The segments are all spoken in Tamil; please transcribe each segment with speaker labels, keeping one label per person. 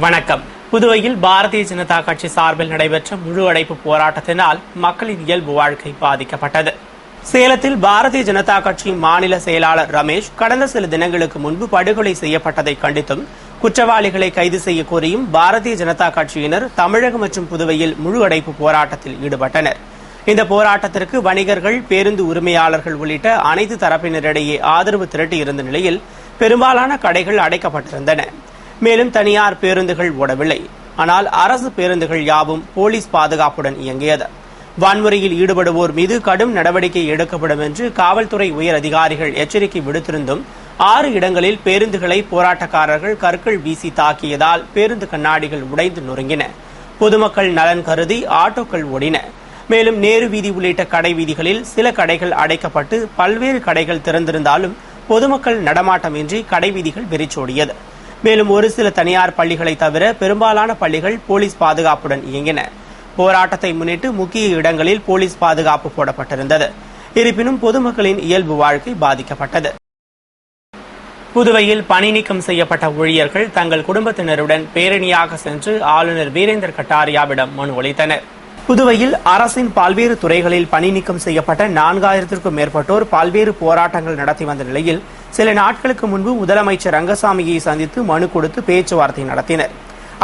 Speaker 1: வணக்கம். புதுவையில் பாரதிய ஜனதா கட்சி சார்பில் நடைபெற்ற முழு அடைப்பு போராட்டத்தினால் மக்களின் இயல்பு வாழ்க்கை பாதிக்கப்பட்டது. சேலத்தில் பாரதிய ஜனதா கட்சி மாநில செயலாளர் ரமேஷ் கடந்த சில தினங்களுக்கு முன்பு படுகொலை செய்யப்பட்டதை கண்டித்தும் குற்றவாளிகளை கைது செய்ய கோரியும் பாரதிய ஜனதா கட்சியினர் தமிழகம் மற்றும் புதுவையில் முழு அடைப்பு போராட்டத்தில் ஈடுபட்டனர். இந்த போராட்டத்திற்கு வணிகர்கள், பேருந்து உரிமையாளர்கள் உள்ளிட்ட அனைத்து தரப்பினரிடையே ஆதரவு திரட்டியிருந்த நிலையில் பெரும்பாலான கடைகள் அடைக்கப்பட்டிருந்தன. மேலும் தனியார் பேருந்துகள் ஓடவில்லை. ஆனால் அரசு பேருந்துகள் யாவும் போலீஸ் பாதுகாப்புடன் இயங்கியது. வன்முறையில் ஈடுபடுவோர் மீது கடும் நடவடிக்கை எடுக்கப்படும் என்று காவல்துறை உயர் அதிகாரிகள் எச்சரிக்கை விடுத்திருந்தும் 6 இடங்களில் பேருந்துகளை போராட்டக்காரர்கள் கற்கள் வீசி தாக்கியதால் பேருந்து கண்ணாடிகள் உடைந்து நொறுங்கின. பொதுமக்கள் நலன் கருதி ஆட்டோக்கள் ஓடின. மேலும் நேரு வீதி உள்ளிட்ட கடை வீதிகளில் சில கடைகள் அடைக்கப்பட்டு பல்வேறு கடைகள் திறந்திருந்தாலும் பொதுமக்கள் நடமாட்டமின்றி கடை வீதிகள் வெறிச்சோடியது. மேலும் ஒரு சில தனியார் பள்ளிகளை தவிர பெரும்பாலான பள்ளிகள் போலீஸ் பாதுகாப்புடன் இயங்கின. போராட்டத்தை முன்னிட்டு முக்கிய இடங்களில் போலீஸ் பாதுகாப்பு போடப்பட்டிருந்தது. இருப்பினும் பொதுமக்களின் இயல்பு வாழ்க்கை பாதிக்கப்பட்டது. புதுவையில் பணி நீக்கம் செய்யப்பட்ட ஊழியர்கள் தங்கள் குடும்பத்தினருடன் பேரணியாக சென்று ஆளுநர் வீரேந்தர் கட்டாரியாவிடம் மனு அளித்தனர். புதுவையில் அரசின் பல்வேறு துறைகளில் பணி நீக்கம் செய்யப்பட்ட 4000க்கும் மேற்பட்டோர் பல்வேறு போராட்டங்கள் நடத்தி வந்த நிலையில் சில நாட்களுக்கு முன்பு முதலமைச்சர் ரங்கசாமியை சந்தித்து மனு கொடுத்து பேச்சுவார்த்தை நடத்தினர்.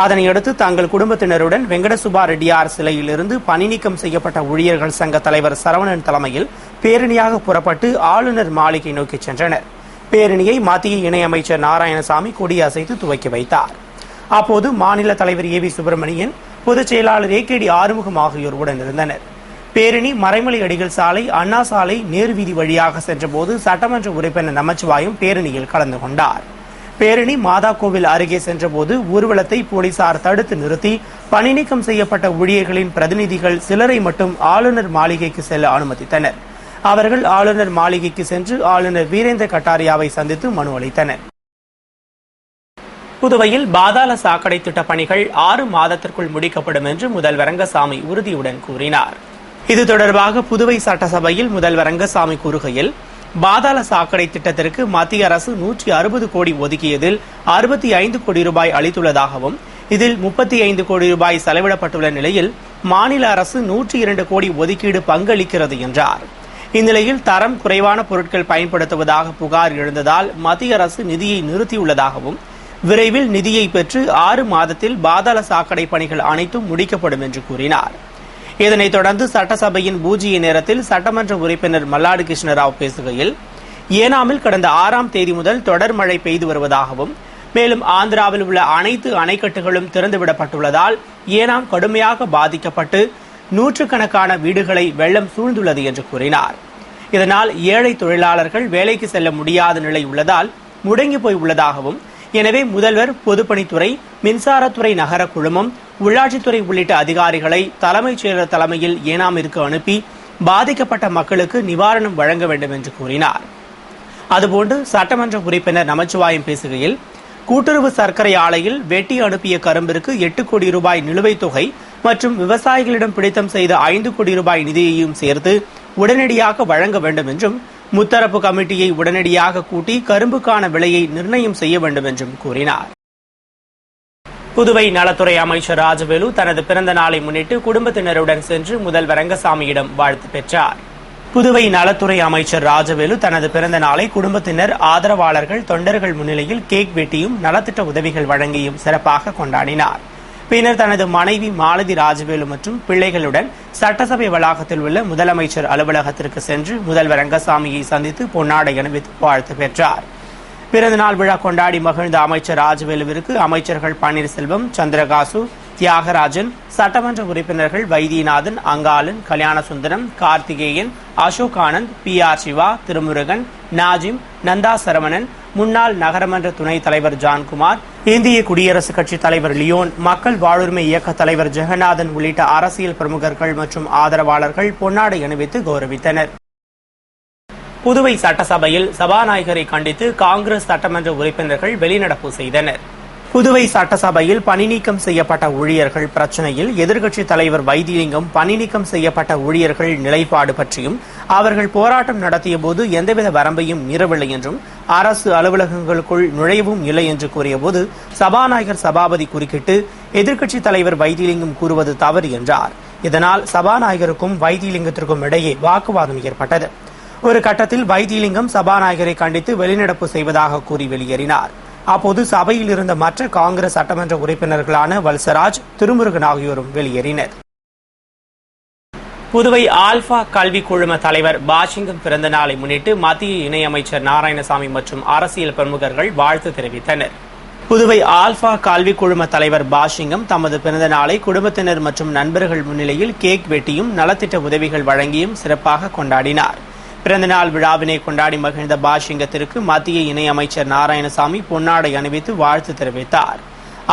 Speaker 1: அதனையடுத்து தங்கள் குடும்பத்தினருடன் வெங்கடசுப்பா ரெட்டியார் சிலையிலிருந்து பணி நீக்கம் செய்யப்பட்ட ஊழியர்கள் சங்க தலைவர் சரவணன் தலைமையில் பேரணியாக புறப்பட்டு ஆளுநர் மாளிகை நோக்கி சென்றனர். பேரணியை மத்திய இணையமைச்சர் நாராயணசாமி கொடியசைத்து துவக்கி வைத்தார். அப்போது மாநில தலைவர் ஏ வி சுப்பிரமணியன், பொதுச் செயலாளர் ஏ.கே.டி. ஆறுமுகம் ஆகியோர் உடனிருந்தனர். பேரணி மறைமலை அடிகள் சாலை, அண்ணா சாலை, நேரு வீதி வழியாக சென்றபோது சட்டமன்ற உறுப்பினர் நமச்சிவாயம் பேரணியில் கலந்து கொண்டார். பேரணி மாதா கோவில் அருகே சென்றபோது ஊர்வலத்தை போலீசார் தடுத்து நிறுத்தி பணி நீக்கம் செய்யப்பட்ட ஊழியர்களின் பிரதிநிதிகள் சிலரை மட்டும் ஆளுநர் மாளிகைக்கு செல்ல அனுமதித்தனர். அவர்கள் ஆளுநர் மாளிகைக்கு சென்று ஆளுநர் வீரேந்தர் கட்டாரியாவை சந்தித்து மனு அளித்தனர். புதுவையில் பாதாள சாக்கடை திட்ட பணிகள் 6 மாதத்திற்குள் முடிக்கப்படும் என்று முதல்வர் ரங்கசாமி உறுதியுடன் கூறினார். இது தொடர்பாக புதுவை சட்டசபையில் முதல்வர் ரங்கசாமி கூறுகையில், பாதாள சாக்கடை திட்டத்திற்கு மத்திய அரசு 160 கோடி ஒதுக்கியதில் 65 கோடி ரூபாய் அளித்துள்ளதாகவும் இதில் 35 கோடி ரூபாய் செலவிடப்பட்டுள்ள நிலையில் மாநில அரசு 102 கோடி ஒதுக்கீடு பங்களிக்கிறது என்றார். இந்நிலையில் தரம் குறைவான பொருட்கள் பயன்படுத்துவதாக புகார் எழுந்ததால் மத்திய அரசு நிதியை நிறுத்தியுள்ளதாகவும் விரைவில் நிதியை பெற்று 6 மாதத்தில் பாதாள சாக்கடை பணிகள் அனைத்தும் முடிக்கப்படும் என்று கூறினார். இதனைத் தொடர்ந்து சட்டசபையின் பூஜ்ய நேரத்தில் சட்டமன்ற உறுப்பினர் மல்லாடி கிருஷ்ணராவ் பேசுகையில், ஏனாமில் கடந்த 6ஆம் தேதி முதல் தொடர் மழை பெய்து வருவதாகவும் மேலும் ஆந்திராவில் உள்ள அனைத்து அணைக்கட்டுகளும் திறந்துவிடப்பட்டுள்ளதால் ஏனாம் கடுமையாக பாதிக்கப்பட்டு 100கணக்கான வீடுகளை வெள்ளம் சூழ்ந்துள்ளது என்று கூறினார். இதனால் ஏழை தொழிலாளர்கள் வேலைக்கு செல்ல முடியாத நிலை உள்ளதால் முடங்கி போய் உள்ளதாகவும், எனவே முதல்வர் பொதுப்பணித்துறை, மின்சாரத்துறை நகர குழுமம், உள்ளாட்சித்துறை உள்ளிட்ட அதிகாரிகளை தலைமைச் செயலர் தலைமையில் ஏனாமிற்கு அனுப்பி பாதிக்கப்பட்ட மக்களுக்கு நிவாரணம் வழங்க வேண்டும் என்று கூறினார். அதுபோன்று சட்டமன்ற உறுப்பினர் நமச்சிவாயம் பேசுகையில், கூட்டுறவு சர்க்கரை ஆலையில் வெட்டி அனுப்பிய கரும்பிற்கு 8 கோடி ரூபாய் நிலுவைத் தொகை மற்றும் விவசாயிகளிடம் பிடித்தம் செய்த 5 கோடி ரூபாய் நிதியையும் சேர்த்து உடனடியாக வழங்க வேண்டும் என்றும், முத்தரப்பு கமிட்டியை உடனடியாக கூட்டி கரும்புக்கான விலையை நிர்ணயம் செய்ய வேண்டும் என்றும் கூறினார். புதுவை நலத்துறை அமைச்சர் ராஜவேலு தனது பிறந்த நாளை முன்னிட்டு குடும்பத்தினருடன் சென்று முதல்வர் ரங்கசாமியிடம் வாழ்த்து பெற்றார். புதுவை நலத்துறை அமைச்சர் ராஜவேலு தனது பிறந்த நாளை குடும்பத்தினர், ஆதரவாளர்கள், தொண்டர்கள் முன்னிலையில் கேக் வெட்டியும் நலத்திட்ட உதவிகள் வழங்கியும் சிறப்பாக கொண்டாடினார். பின்னர் தனது மனைவி மாலதி ராஜவேலு மற்றும் பிள்ளைகளுடன் சட்டசபை வளாகத்தில் உள்ள முதலமைச்சர் அலுவலகத்திற்கு சென்று முதல்வர் ரங்கசாமியை சந்தித்து பொன்னாடை அணிவித்து வாழ்த்து பெற்றார். பிறந்தநாள் விழா கொண்டாடி மகிழ்ந்த அமைச்சர் ராஜவேலுவிற்கு அமைச்சர்கள் பன்னீர்செல்வம், சந்திரகாசு, தியாகராஜன், சட்டமன்ற உறுப்பினர்கள் வைத்தியநாதன், அங்காளன், கல்யாணசுந்தரம், கார்த்திகேயன், அசோக் ஆனந்த், PR சிவா, திருமுருகன், நாஜிம், நந்தா சரவணன், முன்னாள் நகரமன்ற துணைத் தலைவர் ஜான்குமார், இந்திய குடியரசுக் கட்சித் தலைவர் லியோன், மக்கள் வாழ்வுரிமை இயக்க தலைவர் ஜெகநாதன் உள்ளிட்ட அரசியல் பிரமுகர்கள் மற்றும் ஆதரவாளர்கள் பொன்னாடை அணிவித்து கௌரவித்தனர். புதுவை சட்டசபையில் சபாநாயகரை கண்டித்து காங்கிரஸ் சட்டமன்ற உறுப்பினர்கள் வெளிநடப்பு செய்தனர். புதுவை சட்டசபையில் பணி நீக்கம் செய்யப்பட்ட ஊழியர்கள் பிரச்சினையில் எதிர்க்கட்சித் தலைவர் வைத்திலிங்கம் பணி நீக்கம் செய்யப்பட்ட ஊழியர்கள் நிலைப்பாடு பற்றியும் அவர்கள் போராட்டம் நடத்திய போது எந்தவித வரம்பையும் மீறவில்லை என்றும் அரசு அலுவலகங்களுக்குள் நுழையவும் இல்லை என்று கூறியபோது சபாநாயகர் சபாபதி குறுக்கிட்டு எதிர்க்கட்சித் தலைவர் வைத்திலிங்கம் கூறுவது தவறு என்றார். இதனால் சபாநாயகருக்கும் வைத்திலிங்கத்திற்கும் இடையே வாக்குவாதம் ஏற்பட்டது. ஒரு கட்டத்தில் வைத்திலிங்கம் சபாநாயகரை கண்டித்து வெளிநடப்பு செய்வதாக கூறி வெளியேறினார். அப்போது சபையில் இருந்த மற்ற காங்கிரஸ் சட்டமன்ற உறுப்பினர்களான வல்சராஜ், திருமுருகன் ஆகியோரும் வெளியேறினர். புதுவை ஆல்பா கல்வி குழும தலைவர் பாஷிங்கம் பிறந்த நாளை முன்னிட்டு மத்திய இணையமைச்சர் நாராயணசாமி மற்றும் அரசியல் பிரமுகர்கள் வாழ்த்து தெரிவித்தனர். புதுவை ஆல்பா கல்வி குழும தலைவர் பாஷிங்கம் தமது பிறந்த நாளை குடும்பத்தினர் மற்றும் நண்பர்கள் முன்னிலையில் கேக் வெட்டியும் நலத்திட்ட உதவிகள் வழங்கியும் சிறப்பாக கொண்டாடினார். பிறந்தநாள் விழாவினை கொண்டாடி மகிழ்ந்த பாஷிங்கத்திற்கு மத்திய இணையமைச்சர் நாராயணசாமி பொன்னாடை அணிவித்து வாழ்த்து தெரிவித்தார்.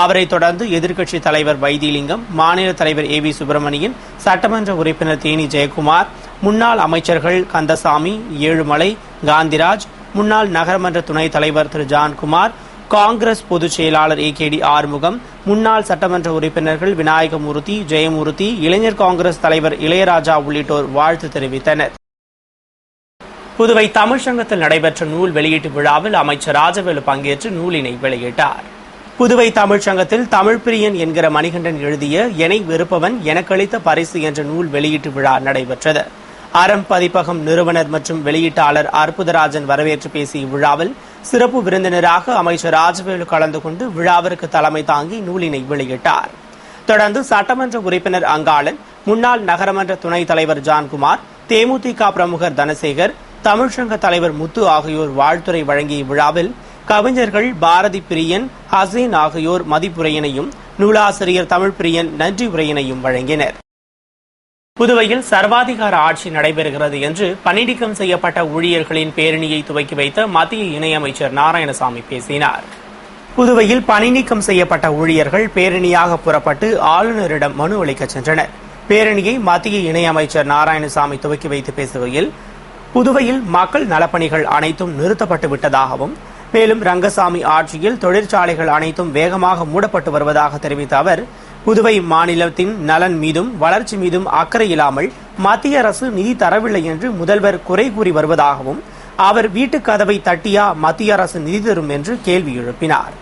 Speaker 1: அவரை தொடர்ந்து எதிர்க்கட்சித் தலைவர் வைத்திலிங்கம், மாநில தலைவர் ஏ.வி. சுப்பிரமணியன், சட்டமன்ற உறுப்பினர் தேனி ஜெயக்குமார், முன்னாள் அமைச்சர்கள் கந்தசாமி, ஏழுமலை, காந்திராஜ், முன்னாள் நகரமன்ற துணைத் தலைவர் திரு ஜான்குமார், காங்கிரஸ் பொதுச் செயலாளர் ஏ.கே.டி. ஆறுமுகம், முன்னாள் சட்டமன்ற உறுப்பினர்கள் விநாயகமூர்த்தி, ஜெயமூர்த்தி, இளைஞர் காங்கிரஸ் தலைவர் இளையராஜா உள்ளிட்டோர் வாழ்த்து தெரிவித்தனர். புதுவை தமிழ்ச்சங்கத்தில் நடைபெற்ற நூல் வெளியீட்டு விழாவில் அமைச்சர் ராஜவேலு பங்கேற்று நூலினை வெளியிட்டார். புதுவை தமிழ்ச்சங்கத்தில் தமிழ் பிரியன் என்கிற மணிகண்டன் எழுதிய எனை வெறுப்பவன் எனக்களித்த பரிசு என்ற நூல் வெளியீட்டு விழா நடைபெற்றது. அறம் பதிப்பகம் நிறுவனர் மற்றும் வெளியீட்டாளர் அற்புதராஜன் வரவேற்று பேசிய இவ்விழாவில் சிறப்பு விருந்தினராக அமைச்சர் ராஜவேலு கலந்து கொண்டு விழாவிற்கு தலைமை தாங்கி நூலினை வெளியிட்டார். தொடர்ந்து சட்டமன்ற உறுப்பினர் அங்காளன், முன்னாள் நகரமன்ற துணைத் தலைவர் ஜான்குமார், தேமுதிக பிரமுகர் தனசேகர், தமிழ்ச்சங்க தலைவர் முத்து ஆகியோர் வாழ்த்துரை வழங்கிய விழாவில் கவிஞர்கள் பாரதி பிரியன், ஹசீன் ஆகியோர் மதிப்புரையினையும், நூலாசிரியர் தமிழ் பிரியன் நன்றி உரையினையும் வழங்கினர். புதுவையில் சர்வாதிகார ஆட்சி நடைபெறுகிறது என்று பணிநீக்கம் செய்யப்பட்ட ஊழியர்களின் பேரணியை துவக்கி வைத்த மத்திய இணையமைச்சர் நாராயணசாமி பேசினார். புதுவையில் பணிநீக்கம் செய்யப்பட்ட ஊழியர்கள் பேரணியாக புறப்பட்டு ஆளுநரிடம் மனு அளிக்க சென்றனர். பேரணியை மத்திய இணையமைச்சர் நாராயணசாமி துவக்கி வைத்து பேசுகையில், புதுவையில் மக்கள் நலப்பணிகள் அனைத்தும் நிறுத்தப்பட்டு விட்டதாகவும், மேலும் ரங்கசாமி ஆட்சியில் தொழிற்சாலைகள் அனைத்தும் வேகமாக மூடப்பட்டு வருவதாக தெரிவித்த அவர், புதுவை மாநிலத்தின் நலன் மீதும் வளர்ச்சி மீதும் அக்கறை இல்லாமல் மத்திய அரசு நிதி தரவில்லை என்று முதல்வர் குறை கூறி வருவதாகவும், அவர் வீட்டுக் கதவை தட்டியா மத்திய அரசு நிதி தரும் என்று கேள்வி எழுப்பினார்.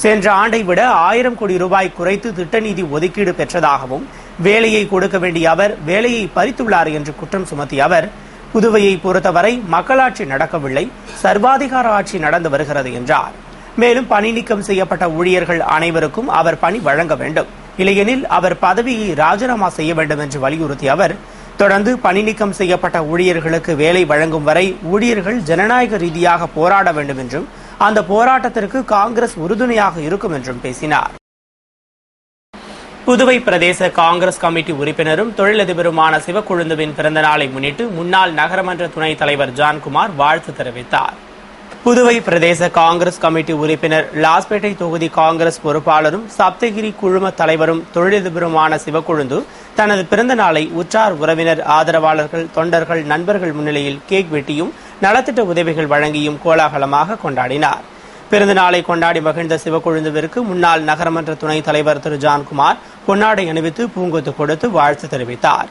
Speaker 1: சென்ற ஆண்டை விட 1000 கோடி ரூபாய் குறைத்து திட்ட நிதி ஒதுக்கீடு பெற்றதாகவும், வேலையை கொடுக்க வேண்டிய அவர் வேலையை பறித்துள்ளார் என்று குற்றம் சுமத்திய அவர், புதுவையை பொறுத்தவரை மக்களாட்சி நடக்கவில்லை, சர்வாதிகார ஆட்சி நடந்து வருகிறது என்றார். மேலும் பணி நீக்கம் செய்யப்பட்ட ஊழியர்கள் அனைவருக்கும் அவர் பணி வழங்க வேண்டும், இல்லையெனில் அவர் பதவியை ராஜினாமா செய்ய வேண்டும் என்று வலியுறுத்திய அவர், தொடர்ந்து பணி நீக்கம் செய்யப்பட்ட ஊழியர்களுக்கு வேலை வழங்கும் வரை ஊழியர்கள் ஜனநாயக ரீதியாக போராட வேண்டும் என்றும், அந்த போராட்டத்திற்கு காங்கிரஸ் உறுதுணையாக இருக்கும் என்றும் பேசினார். புதுவை பிரதேச காங்கிரஸ் கமிட்டி உறுப்பினரும் தொழிலதிபருமான சிவக்கொழுந்துவின் பிறந்த நாளை முன்னிட்டு முன்னாள் நகரமன்ற துணைத் தலைவர் ஜான்குமார் வாழ்த்து தெரிவித்தார். புதுவை பிரதேச காங்கிரஸ் கமிட்டி உறுப்பினர், லாஸ்பேட்டை தொகுதி காங்கிரஸ் பொறுப்பாளரும் சப்தகிரி குழும தலைவரும் தொழிலதிபருமான சிவக்கொழுந்து தனது பிறந்த நாளை உற்றார் உறவினர், ஆதரவாளர்கள், தொண்டர்கள், நண்பர்கள் முன்னிலையில் கேக் வெட்டியும் நலத்திட்ட உதவிகள் வழங்கியும் கோலாகலமாக கொண்டாடினார். பிறந்த நாளை கொண்டாடி மகிழ்ந்த சிவக்கொழுந்துவிற்கு முன்னாள் நகரமன்ற துணைத் தலைவர் திரு ஜான்குமார் பொன்னாடை அணிவித்து பூங்கொத்து கொடுத்து வாழ்த்து தெரிவித்தார்.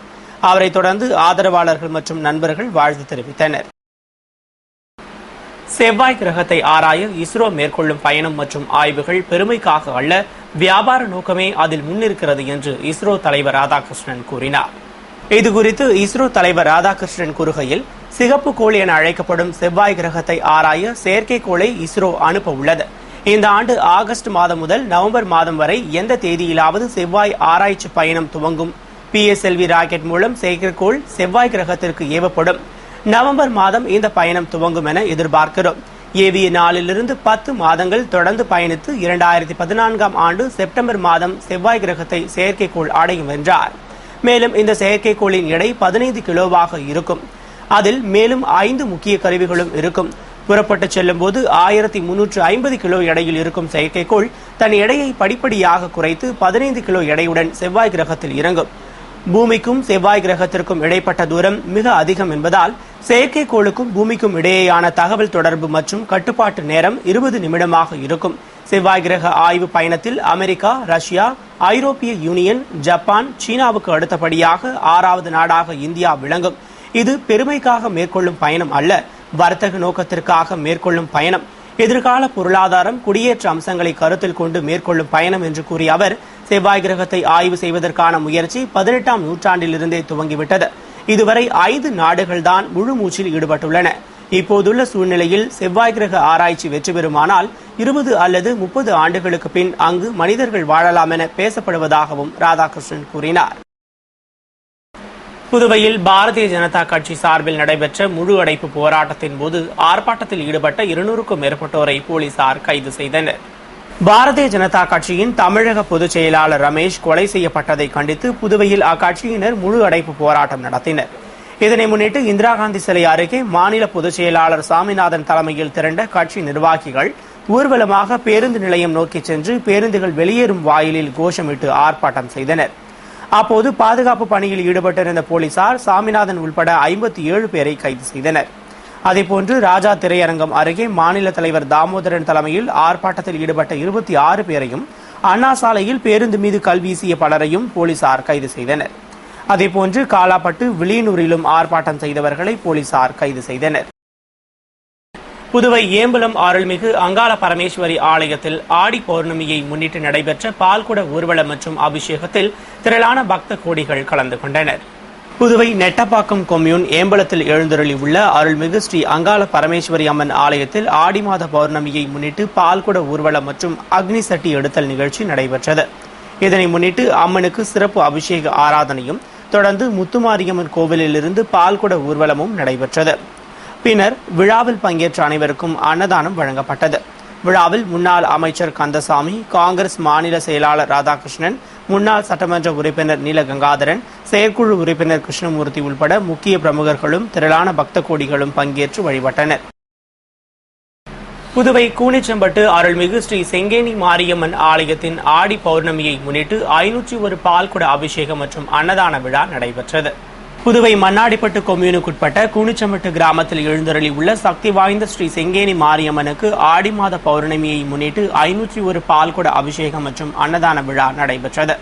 Speaker 1: அவரை தொடர்ந்து ஆதரவாளர்கள் மற்றும் நண்பர்கள் வாழ்த்து தெரிவித்தனர். செவ்வாய் கிரகத்தை ஆராய இஸ்ரோ மேற்கொள்ளும் பயணம் மற்றும் ஆய்வுகள் பெருமைக்காக அல்ல, வியாபார நோக்கமே அதில் முன்னிருக்கிறது என்று இஸ்ரோ தலைவர் ராதாகிருஷ்ணன் கூறினார். இதுகுறித்து இஸ்ரோ தலைவர் ராதாகிருஷ்ணன் கூறுகையில், சிகப்பு கோள் என அழைக்கப்படும் செவ்வாய் கிரகத்தை ஆராய செயற்கைக்கோளை இஸ்ரோ அனுப்ப உள்ளது. இந்த ஆண்டு ஆகஸ்ட் மாதம் முதல் நவம்பர் மாதம் வரை எந்த தேதியிலாவது செவ்வாய் ஆராய்ச்சி பயணம் துவங்கும். PSLV ராக்கெட் மூலம் செயற்கைக்கோள் செவ்வாய் கிரகத்திற்கு ஏவப்படும். நவம்பர் மாதம் இந்த பயணம் துவங்கும் என எதிர்பார்க்கிறோம். ஏவிய நாளிலிருந்து 10 மாதங்கள் தொடர்ந்து பயணித்து 2014ஆம் ஆண்டு செப்டம்பர் மாதம் செவ்வாய் கிரகத்தை செயற்கைக்கோள் அடையும் என்றார். மேலும் இந்த செயற்கைக்கோளின் எடை 15 கிலோவாக இருக்கும். அதில் மேலும் 5 முக்கிய கருவிகளும் இருக்கும். புறப்பட்டு செல்லும் போது 1350 கிலோ எடையில் இருக்கும் செயற்கைக்கோள் தன் எடையை படிப்படியாக குறைத்து 15 கிலோ எடையுடன் செவ்வாய் கிரகத்தில் இறங்கும். பூமிக்கும் செவ்வாய் கிரகத்திற்கும் இடைப்பட்ட தூரம் மிக அதிகம் என்பதால் செயற்கைக்கோளுக்கும் பூமிக்கும் இடையேயான தகவல் தொடர்பு மற்றும் கட்டுப்பாட்டு நேரம் 20 நிமிடமாக இருக்கும். செவ்வாய் கிரக ஆய்வு பயணத்தில் அமெரிக்கா, ரஷ்யா, ஐரோப்பிய யூனியன், ஜப்பான், சீனாவுக்கு அடுத்தபடியாக 6வது நாடாக இந்தியா விளங்கும். இது பெருமைக்காக மேற்கொள்ளும் பயணம் அல்ல, வர்த்தக நோக்கத்திற்காக மேற்கொள்ளும் பயணம். எதிர்கால பொருளாதாரம், குடியேற்ற அம்சங்களை கருத்தில் கொண்டு மேற்கொள்ளும் பயணம் என்று கூறிய அவர், செவ்வாய் கிரகத்தை ஆய்வு செய்வதற்கான முயற்சி 18ஆம் நூற்றாண்டிலிருந்தே துவங்கிவிட்டது. இதுவரை 5 நாடுகள்தான் முழு மூச்சில் ஈடுபட்டுள்ளன. இப்போதுள்ள சூழ்நிலையில் செவ்வாய் கிரக ஆராய்ச்சி வெற்றி பெறுமானால் 20 அல்லது 30 ஆண்டுகளுக்கு பின் அங்கு மனிதர்கள் வாழலாம் என பேசப்படுவதாகவும் ராதாகிருஷ்ணன் கூறினார். புதுவையில் பாரதிய ஜனதா கட்சி சார்பில் நடைபெற்ற முழு அடைப்பு போராட்டத்தின் போது ஆர்ப்பாட்டத்தில் ஈடுபட்ட 200க்கும் மேற்பட்டோரை போலீசார் கைது செய்தனர். பாரதிய ஜனதா கட்சியின் தமிழக பொதுச் செயலாளர் ரமேஷ் கொலை செய்யப்பட்டதை கண்டித்து புதுவையில் அக்கட்சியினர் முழு அடைப்பு போராட்டம் நடத்தினர். இதனை முன்னிட்டு இந்திரா காந்தி சிலை அருகே மாநில பொதுச் செயலாளர் சாமிநாதன் தலைமையில் திரண்ட கட்சி நிர்வாகிகள் ஊர்வலமாக பேருந்து நிலையம் நோக்கி சென்று பேருந்துகள் வெளியேறும் வாயிலில் கோஷமிட்டு ஆர்ப்பாட்டம் செய்தனர். அப்போது பாதுகாப்பு பணியில் ஈடுபட்டிருந்த போலீசார் சாமிநாதன் உள்பட 57 பேரை கைது செய்தனர். அதேபோன்று ராஜா திரையரங்கம் அருகே மாநில தலைவர் தாமோதரன் தலைமையில் ஆர்ப்பாட்டத்தில் ஈடுபட்ட 26 பேரையும், அண்ணா சாலையில் பேருந்து மீது கல்வீசிய பலரையும் போலீசார் கைது செய்தனர். அதேபோன்று காலாப்பட்டு, விளியனூரிலும் ஆர்ப்பாட்டம் செய்தவர்களை போலீசார் கைது செய்தனர். புதுவை ஏம்பலம் அருள்மிகு அங்காள பரமேஸ்வரி ஆலயத்தில் ஆடி பௌர்ணமியை முன்னிட்டு நடைபெற்ற பால்குட ஊர்வலம் மற்றும் அபிஷேகத்தில் திரளான பக்த கோடிகள் கலந்து கொண்டனர். புதுவை நெட்டப்பாக்கம் கொம்யூன் ஏம்பலத்தில் எழுந்தருளி உள்ள அருள்மிகு ஸ்ரீ அங்காள பரமேஸ்வரி அம்மன் ஆலயத்தில் ஆடி மாத பௌர்ணமியை முன்னிட்டு பால்குட ஊர்வலம் மற்றும் அக்னி சட்டி எடுத்தல் நிகழ்ச்சி நடைபெற்றது. இதனை முன்னிட்டு அம்மனுக்கு சிறப்பு அபிஷேக ஆராதனையும், தொடர்ந்து முத்துமாரியம்மன் கோவிலிலிருந்து பால்குட ஊர்வலமும் நடைபெற்றது. பின்னர் விழாவில் பங்கேற்ற அனைவருக்கும் அன்னதானம் வழங்கப்பட்டது. விழாவில் முன்னாள் அமைச்சர் கந்தசாமி, காங்கிரஸ் மாநில செயலாளர் ராதாகிருஷ்ணன், முன்னாள் சட்டமன்ற உறுப்பினர் நீலகங்காதரன், செயற்குழு உறுப்பினர் கிருஷ்ணமூர்த்தி உள்பட முக்கிய பிரமுகர்களும் திரளான பக்த கோடிகளும் பங்கேற்று வழிபட்டனர். புதுவை கூனிச்சம்பட்டு அருள்மிகு ஸ்ரீ செங்கேணி மாரியம்மன் ஆலயத்தின் ஆடி பௌர்ணமியை முன்னிட்டு 501 பால்குட அபிஷேகம் மற்றும் அன்னதான விழா நடைபெற்றது. புதுவை மண்ணாடிப்பட்டு கொம்யூனுக்குட்பட்ட கூனிச்சம்பட்டு கிராமத்தில் எழுந்தருளி உள்ள சக்தி வாய்ந்த ஸ்ரீ செங்கேணி மாரியம்மனுக்கு ஆடி மாத பௌர்ணமியை முன்னிட்டு 501 பால்குட அபிஷேகம் மற்றும் அன்னதான விழா நடைபெற்றது.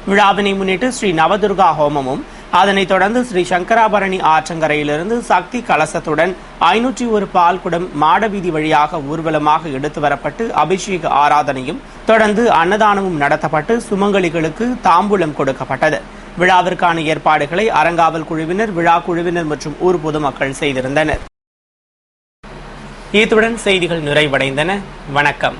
Speaker 1: விழாவினை முன்னிட்டு ஸ்ரீ நவதுர்கா ஹோமமும், அதனைத் தொடர்ந்து ஸ்ரீ சங்கராபரணி ஆற்றங்கரையிலிருந்து சக்தி கலசத்துடன் 501 பால்குடம் மாடவீதி வழியாக ஊர்வலமாக எடுத்து வரப்பட்டு அபிஷேக ஆராதனையும், தொடர்ந்து அன்னதானமும் நடத்தப்பட்டு சுமங்கலிகளுக்கு தாம்பூலம் கொடுக்கப்பட்டது. விழாவிற்கான ஏற்பாடுகளை அறங்காவல் குழுவினர், விழா குழுவினர் மற்றும் ஊர் பொதுமக்கள் செய்திருந்தனர். இத்துடன் செய்திகள் நிறைவடைந்தன. வணக்கம்.